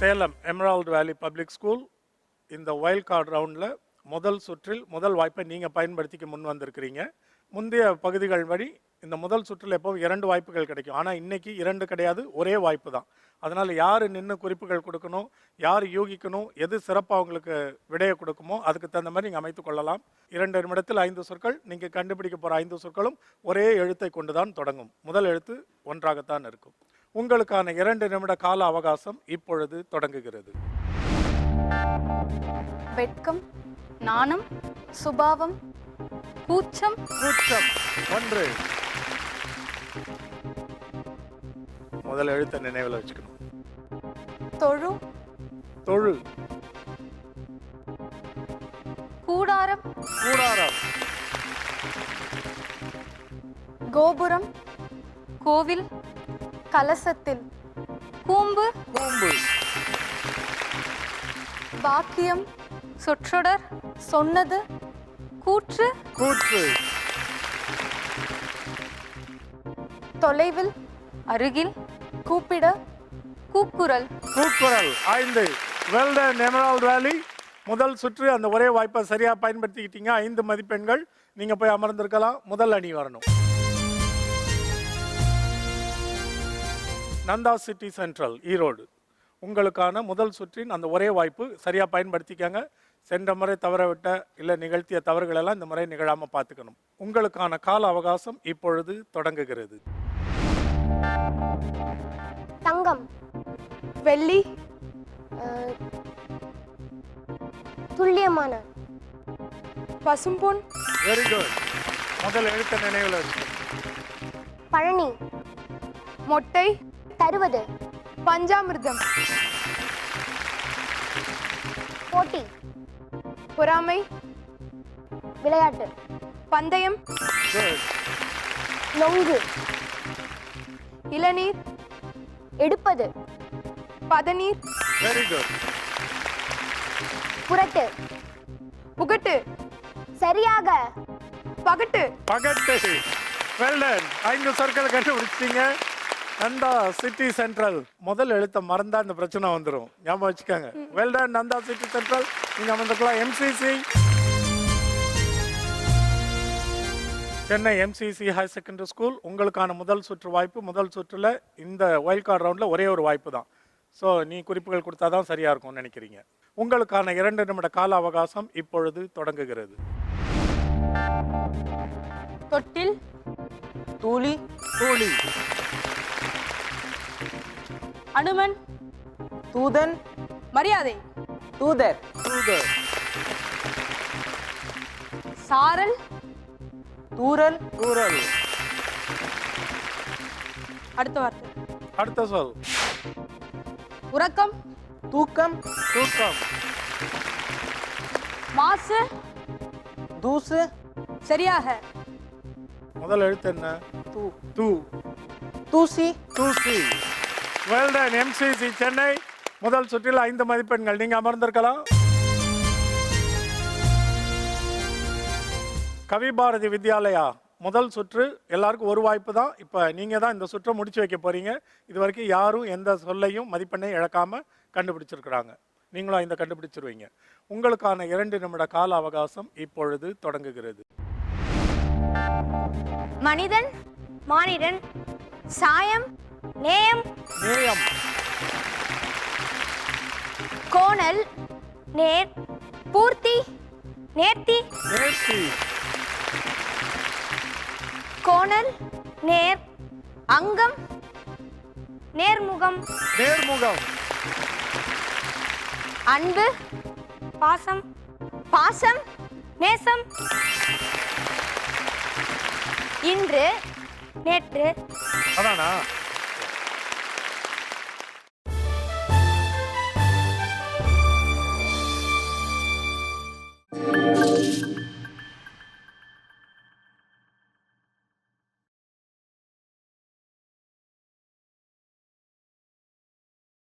Salem Emerald வேலி public school இந்த wild card ரவுண்டில் முதல் சுற்றில் முதல் வாய்ப்பை நீங்கள் பயன்படுத்திக்க முன் வந்திருக்கிறீங்க. முந்தைய பகுதிகள் வழி இந்த முதல் சுற்றில் எப்போவும் 2 வாய்ப்புகள் கிடைக்கும். ஆனால் இன்னைக்கு 2 கிடையாது, ஒரே வாய்ப்பு தான். அதனால் யார் நின்று குறிப்புகள் கொடுக்கணும், யார் யூகிக்கணும், எது சிறப்பாக அவங்களுக்கு விடையை கொடுக்குமோ அதுக்கு தகுந்த மாதிரி நீங்கள் அமைத்து கொள்ளலாம். 2 நிமிடத்தில் 5 சொற்கள். நீங்கள் கண்டுபிடிக்க போகிற 5 சொற்களும் ஒரே எழுத்தை கொண்டு தான் தொடங்கும். முதல் எழுத்து ஒன்றாகத்தான் இருக்கும். உங்களுக்கான 2 நிமிட கால அவகாசம் இப்பொழுது தொடங்குகிறது. வெட்கம், நாணம், சுபாவம், கூச்சம். கூச்சம் 1. முதல் எழுத்தை நினைவில் வச்சுக்கணும். தொழு, தொழு, கூடாரம், கூடாரம், கோபுரம், கோவில், கலசத்தில், கூம்பு, கூம்பு, பாக்கியம், சொற்றொடர், சொன்னது, கூற்று, கூற்று, தொலைவில், அருகில், கூப்பிட, கூக்குரல். கூக்குரல் 5. வெல் டன் எமரால்டு வேலி. முதல் சுற்று அந்த ஒரே வாய்ப்பை சரியாக பயன்படுத்திக்கிட்டீங்க. 5 மதிப்பெண்கள். நீங்கள் போய் அமர்ந்திருக்கலாம். முதல் அணி வரணும். Nanda city central Erode. உங்களுக்கான முதல் சுற்றின் அந்த ஒரே வாய்ப்பு சரியாக பயன்படுத்திக்கங்க. சென்ற முறை தவறவிட்ட இல்லை நிகழ்த்திய தவறுகளெல்லாம் இந்த முறை நிகழாமல் பார்த்துக்கணும். உங்களுக்கான கால அவகாசம் இப்பொழுது தொடங்குகிறது. தங்கம், வெள்ளி, துல்லியமான, பசும்பொன், வெரி குட். முதல் எழுத்த நினைவில் இருக்கு. பழனி, மொட்டை, தருவது, பஞ்சாமிர்தம், போட்டி, பொறாமை, விளையாட்டு, பந்தயம், Good. நொங்கு, இளநீர், எடுப்பது, பதநீர், Very good. புரட்டு, புகட்டு, சரியாக, பகட்டு, பகட்டு. Well done. 5 சொற்களை கண்டுபிடிச்சிட்டீங்க. Nanda city central. முதல் எழுத்தை மறந்தா இந்த பிரச்சனை வந்துடும். ஞாபகம் வச்சுக்கோங்க. Well done Nanda city central. நீங்க அமர்ந்துக்கலாம். MCC Chennai MCC higher secondary school. உங்களுக்கான முதல் சுற்று வாய்ப்பு. முதல் சுற்றில் இந்த வைல்ட் கார்டு ரவுண்டில் ஒரே ஒரு வாய்ப்பு தான். ஸோ நீ குறிப்புகள் கொடுத்தா தான் சரியாக இருக்கும்னு நினைக்கிறீங்க. உங்களுக்கான 2 நிமிட கால அவகாசம் இப்பொழுது தொடங்குகிறது. தொட்டில், தூளி, தூளி, அனுமன், தூதன், மரியாதை, தூதர், தூதர், சாரல், தூரல், தூரல். அடுத்த வார்த்தை, அடுத்த சொல். உறக்கம், தூக்கம், தூக்கம், மாசு, தூசு, சரியாக, முதல் எழுத்து என்ன? தூ, தூ, தூசி, தூசி. Well done MCC Chennai. முதல் சுற்றில் 5 மதிப்பெண்கள். நீங்க அமர்ந்திருக்கலாம். கவி பாரதி வித்யாலயா. முதல் சுற்று எல்லாருக்கும் ஒரு வாய்ப்பு தான். இப்போ நீங்கள் தான் இந்த சுற்றை முடிச்சு வைக்க போறீங்க. இது வரைக்கும் யாரும் எந்த சொல்லையும் மதிப்பெண்ணை இழக்காம கண்டுபிடிச்சிருக்கிறாங்க. நீங்களும் இந்த கண்டுபிடிச்சிருவீங்க. உங்களுக்கான 2 நிமிட கால அவகாசம் இப்பொழுது தொடங்குகிறது. மனிதன், மானிடன், சாயம், நேயம், நேயம், கோணல், நேர், பூர்த்தி, நேர்த்தி, நேர்த்தி, கோணல், நேர், அங்கம், நேர்முகம், நேர்முகம், அன்பு, பாசம், பாசம், நேசம், இன்று, நேற்று, அதானா?